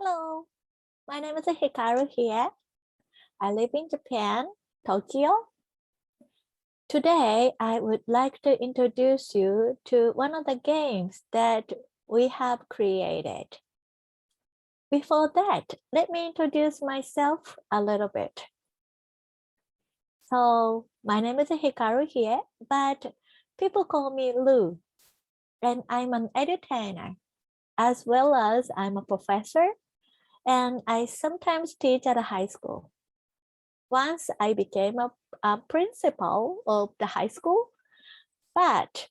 Hello, my name is Hikaru here. I live in Japan, Tokyo. Today, I would like to introduce you to one of the games that we have created. Before that, let me introduce myself a little bit. So, my name is Hikaru here, but people call me Lu, and I'm an edutainer, as well as I'm a professor, and I sometimes teach at a high school. Once I became a principal of the high school, but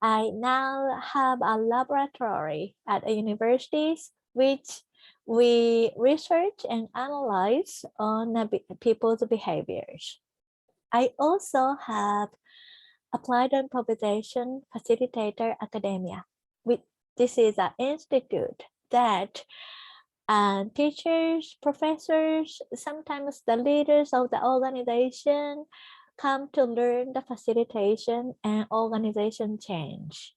I now have a laboratory at a universities which we research and analyze on people's behaviors. I also have applied improvisation facilitator academia. This is an institute that teachers, professors, sometimes the leaders of the organization come to learn the facilitation and organization change.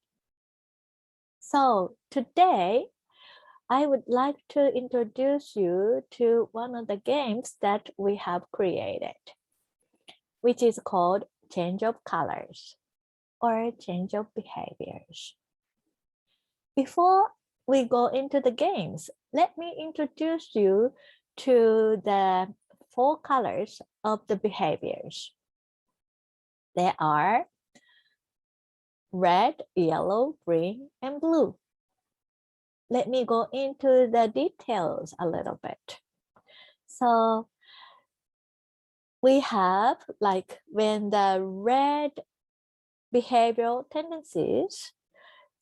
So today, I would like to introduce you to one of the games that we have created, which is called Change of Colors or Change of Behaviors. Before we go into the games, let me introduce you to the 4 colors of the behaviors. They are red, yellow, green, and blue. Let me go into the details a little bit. So we have like when the red behavioral tendencies,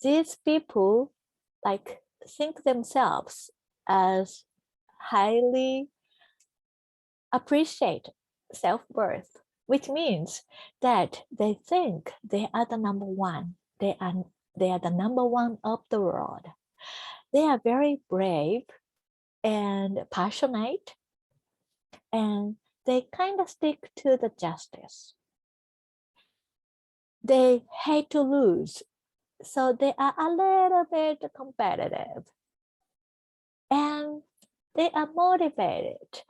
these people like think themselves as highly appreciate self-worth, which means that they think they are the number one. They are the number one of the world. They are very brave and passionate, and they kind of stick to the justice. They hate to lose, so they are a little bit competitive. And they are motivated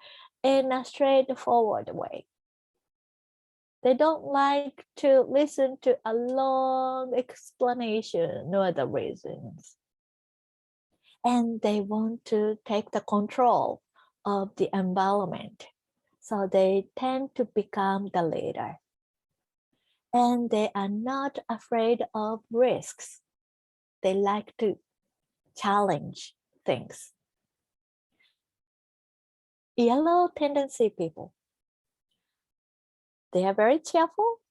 in a straightforward way. They don't like to listen to a long explanation nor the reasons. And they want to take the control of the environment. So they tend to become the leader. And they are not afraid of risks. They like to challenge things. Yellow tendency people. They are very cheerful.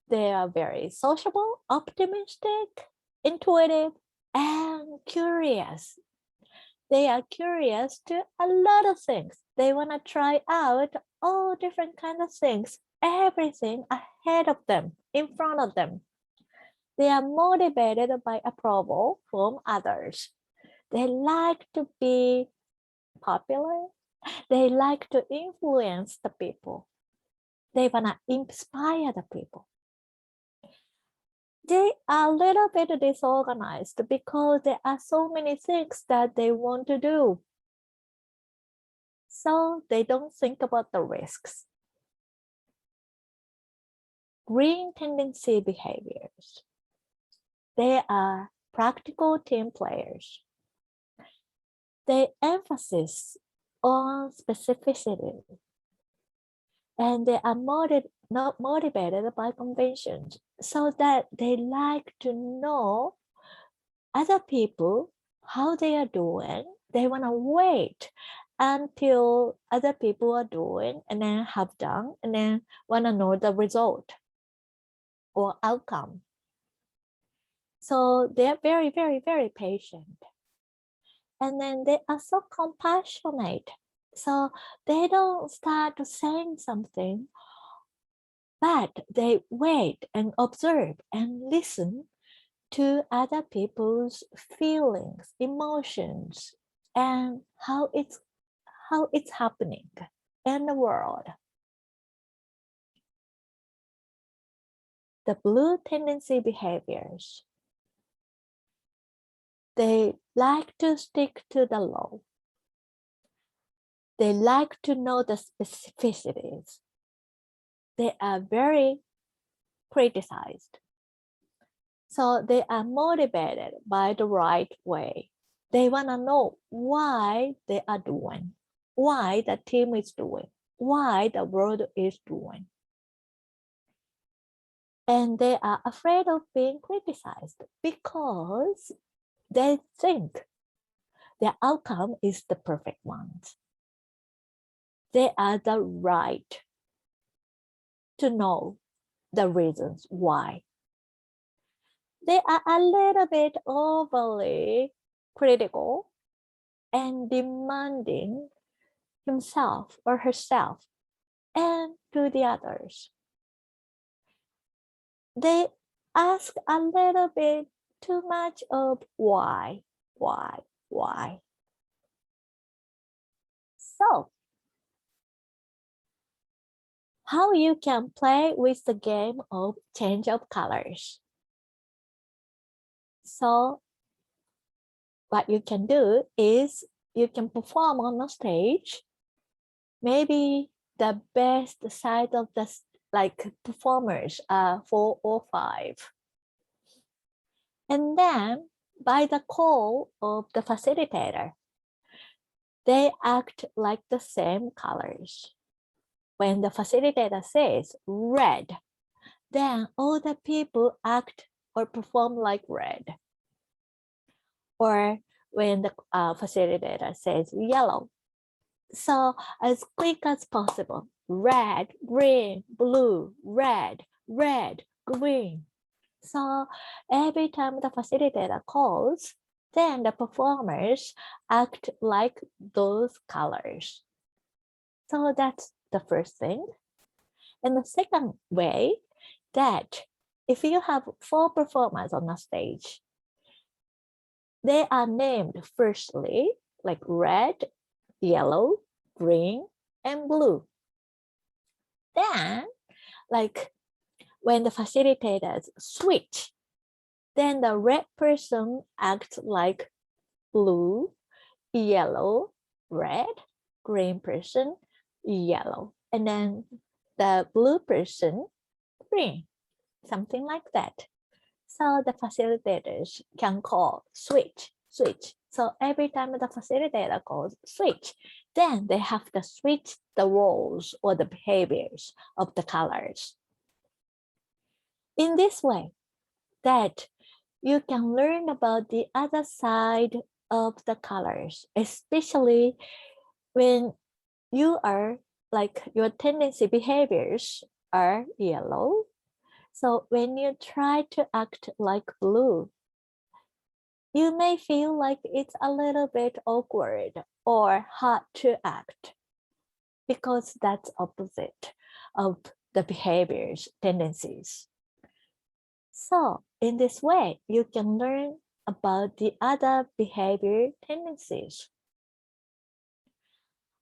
They are very sociable, optimistic, intuitive, and curious. They are curious to a lot of things. They want to try out all different kinds of things, everything ahead of them, in front of them. They are motivated by approval from others. They like to be popular. They like to influence the people. They want to inspire the people. They are a little bit disorganized because there are so many things that they want to do. So they don't think about the risks. Green tendency behaviors. They are practical team players. They emphasize on specificity. And they are not motivated by conventions, so that they like to know other people, how they are doing. They want to wait until other people are doing and then have done and then want to know the result or outcome. So they're very, very, very patient. And then they are so compassionate. So they don't start saying something, but they wait and observe and listen to other people's feelings, emotions, and how it's happening in the world. The blue tendency behaviors. They like to stick to the law. They like to know the specificities. They are very criticized. So they are motivated by the right way. They want to know why they are doing, why the team is doing, why the world is doing. And they are afraid of being criticized because they think their outcome is the perfect one. They are the right to know the reasons why. They are a little bit overly critical and demanding himself or herself and to the others. They ask a little bit too much of why. So, how you can play with the game of change of colors. So, what you can do is you can perform on the stage. Maybe the best side of the performers are 4 or 5. And then by the call of the facilitator, they act like the same colors. When the facilitator says red, then all the people act or perform like red. Or when the facilitator says yellow, so as quick as possible, red, green, blue, red, green. So every time the facilitator calls, then the performers act like those colors. So that's the first thing. And the second way, that if you have 4 performers on a stage, they are named firstly like red, yellow, green, and blue. Then, like when the facilitators switch, then the red person acts like blue, yellow, red, green person, yellow, and then the blue person, green, something like that. So the facilitators can call switch. So every time the facilitator calls switch, then they have to switch the roles or the behaviors of the colors. In this way, that you can learn about the other side of the colors, especially when you are like your tendency behaviors are yellow. So when you try to act like blue, you may feel like it's a little bit awkward or hard to act because that's opposite of the behaviors, tendencies. So in this way, you can learn about the other behavior tendencies.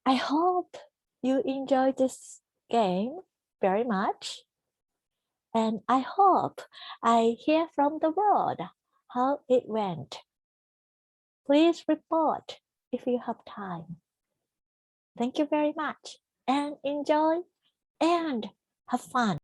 I hope you enjoyed this game very much. And I hope I hear from the world how it went. Please report if you have time. Thank you very much and enjoy and have fun.